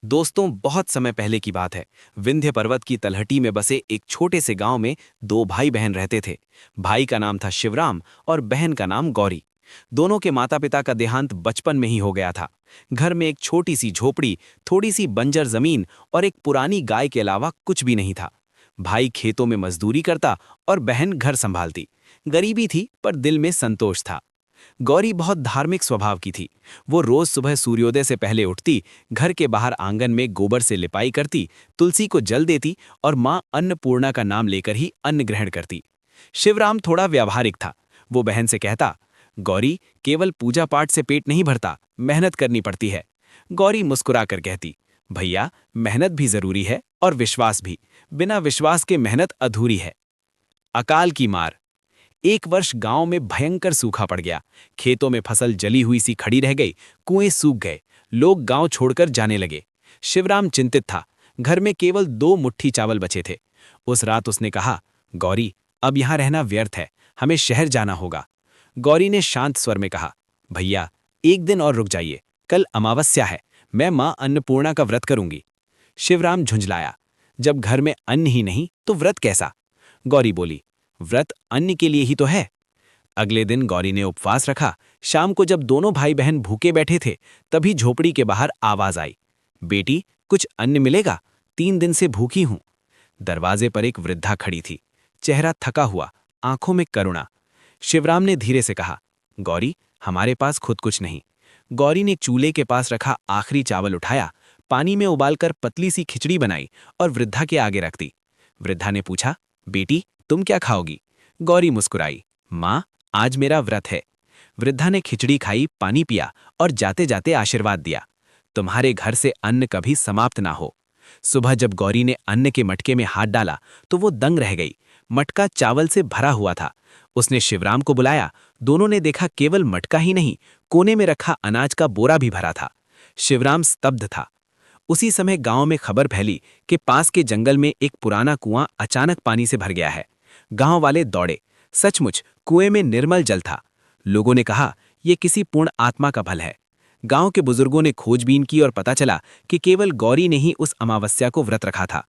दोस्तों, बहुत समय पहले की बात है। विंध्य पर्वत की तलहटी में बसे एक छोटे से गांव में दो भाई बहन रहते थे। भाई का नाम था शिवराम और बहन का नाम गौरी। दोनों के माता पिता का देहांत बचपन में ही हो गया था। घर में एक छोटी सी झोपड़ी, थोड़ी सी बंजर जमीन और एक पुरानी गाय के अलावा कुछ भी नहीं था। भाई खेतों में मजदूरी करता और बहन घर संभालती। गरीबी थी पर दिल में संतोष था। गौरी बहुत धार्मिक स्वभाव की थी। वो रोज सुबह सूर्योदय से पहले उठती, घर के बाहर आंगन में गोबर से लिपाई करती, तुलसी को जल देती और मां अन्नपूर्णा का नाम लेकर ही अन्न ग्रहण करती। शिवराम थोड़ा व्यावहारिक था। वो बहन से कहता, गौरी, केवल पूजा पाठ से पेट नहीं भरता, मेहनत करनी पड़ती है। गौरी मुस्कुराकर कहती, भैया, मेहनत भी जरूरी है और विश्वास भी। बिना विश्वास के मेहनत अधूरी है। अकाल की मार। एक वर्ष गांव में भयंकर सूखा पड़ गया। खेतों में फसल जली हुई सी खड़ी रह गई, कुएं सूख गए, लोग गांव छोड़कर जाने लगे। शिवराम चिंतित था। घर में केवल 2 मुट्ठी चावल बचे थे। उस रात उसने कहा, गौरी, अब यहां रहना व्यर्थ है, हमें शहर जाना होगा। गौरी ने शांत स्वर में कहा, भैया, एक दिन और रुक जाइए, कल अमावस्या है, मैं मां अन्नपूर्णा का व्रत करूंगी। शिवराम झुंझलाया, जब घर में अन्न ही नहीं तो व्रत कैसा? गौरी बोली, व्रत अन्न के लिए ही तो है। अगले दिन गौरी ने उपवास रखा। शाम को जब दोनों भाई बहन भूखे बैठे थे, तभी झोपड़ी के बाहर आवाज आई, बेटी, कुछ अन्न मिलेगा, 3 दिन से भूखी हूं। दरवाजे पर एक वृद्धा खड़ी थी, चेहरा थका हुआ, आंखों में करुणा। शिवराम ने धीरे से कहा, गौरी, हमारे पास खुद कुछ नहीं। गौरी ने चूल्हे के पास रखा आखिरी चावल उठाया, पानी में उबालकर पतली सी खिचड़ी बनाई और वृद्धा के आगे रख दी। वृद्धा ने पूछा, बेटी, तुम क्या खाओगी? गौरी मुस्कुराई, माँ, आज मेरा व्रत है। वृद्धा ने खिचड़ी खाई, पानी पिया और जाते जाते आशीर्वाद दिया, तुम्हारे घर से अन्न कभी समाप्त ना हो। सुबह जब गौरी ने अन्न के मटके में हाथ डाला तो वो दंग रह गई। मटका चावल से भरा हुआ था। उसने शिवराम को बुलाया। दोनों ने देखा, केवल मटका ही नहीं, कोने में रखा अनाज का बोरा भी भरा था। शिवराम स्तब्ध था। उसी समय गांव में खबर फैली कि पास के जंगल में एक पुराना कुआं अचानक पानी से भर गया है। गांव वाले दौड़े। सचमुच कुएं में निर्मल जल था। लोगों ने कहा, यह किसी पूर्ण आत्मा का भल है। गांव के बुजुर्गों ने खोजबीन की और पता चला कि केवल गौरी ने ही उस अमावस्या को व्रत रखा था।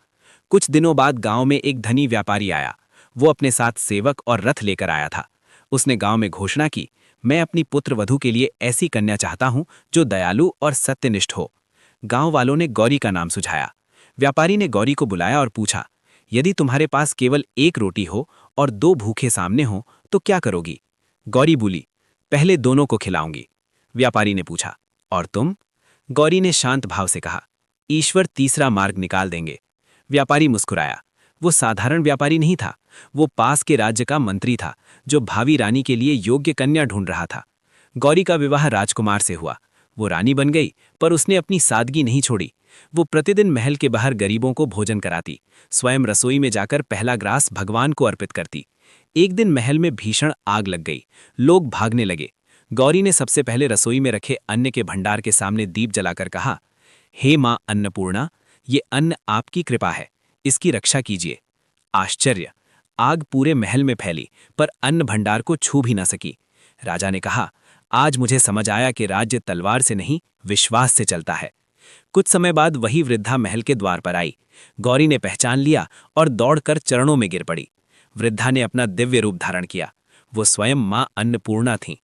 कुछ दिनों बाद गांव में एक धनी व्यापारी आया। वो अपने साथ सेवक और रथ लेकर आया था। उसने गांव में घोषणा की, मैं अपनी पुत्र वधू के लिए ऐसी कन्या चाहता हूं जो दयालु और सत्यनिष्ठ हो। गांव वालों ने गौरी का नाम सुझाया। व्यापारी ने गौरी को बुलाया और पूछा, यदि तुम्हारे पास केवल एक रोटी हो और 2 भूखे सामने हो तो क्या करोगी? गौरी बोली, पहले दोनों को खिलाऊंगी। व्यापारी ने पूछा, और तुम? गौरी ने शांत भाव से कहा, ईश्वर तीसरा मार्ग निकाल देंगे। व्यापारी मुस्कुराया। वो साधारण व्यापारी नहीं था। वो पास के राज्य का मंत्री था, जो भावी रानी के लिए योग्य कन्या ढूंढ रहा था। गौरी का विवाह राजकुमार से हुआ। वो रानी बन गई, पर उसने अपनी सादगी नहीं छोड़ी। वो प्रतिदिन महल के बाहर गरीबों को भोजन कराती, स्वयं रसोई में जाकर पहला ग्रास भगवान को अर्पित करती। एक दिन महल में भीषण आग लग गई। लोग भागने लगे। गौरी ने सबसे पहले रसोई में रखे अन्न के भंडार के सामने दीप जलाकर कहा, हे मां अन्नपूर्णा, ये अन्न आपकी कृपा है, इसकी रक्षा कीजिए। आश्चर्य! आग पूरे महल में फैली, पर अन्न भंडार को छू भी न सकी। राजा ने कहा, आज मुझे समझ आया कि राज्य तलवार से नहीं, विश्वास से चलता है। कुछ समय बाद वही वृद्धा महल के द्वार पर आई। गौरी ने पहचान लिया और दौड़कर चरणों में गिर पड़ी। वृद्धा ने अपना दिव्य रूप धारण किया। वो स्वयं मां अन्नपूर्णा थीं।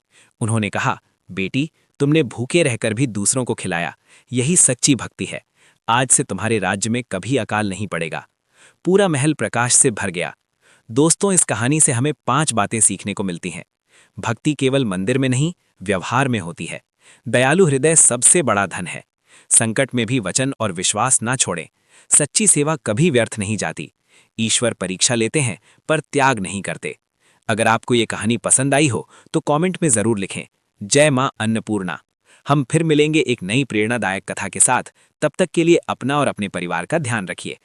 उन्होंने कहा, बेटी, तुमने भूखे रहकर भी दूसरों को खिलाया, यही सच्ची भक्ति है। आज से तुम्हारे राज्य में कभी अकाल नहीं पड़ेगा। पूरा महल प्रकाश से भर गया। दोस्तों, इस कहानी से हमें 5 बातें सीखने को मिलती हैं। भक्ति केवल मंदिर में नहीं, व्यवहार में होती है। दयालु हृदय सबसे बड़ा धन है। संकट में भी वचन और विश्वास ना छोड़ें। सच्ची सेवा कभी व्यर्थ नहीं जाती। ईश्वर परीक्षा लेते हैं, पर त्याग नहीं करते। अगर आपको ये कहानी पसंद आई हो तो कमेंट में जरूर लिखें, जय मां अन्नपूर्णा। हम फिर मिलेंगे एक नई प्रेरणादायक कथा के साथ। तब तक के लिए अपना और अपने परिवार का ध्यान रखिए।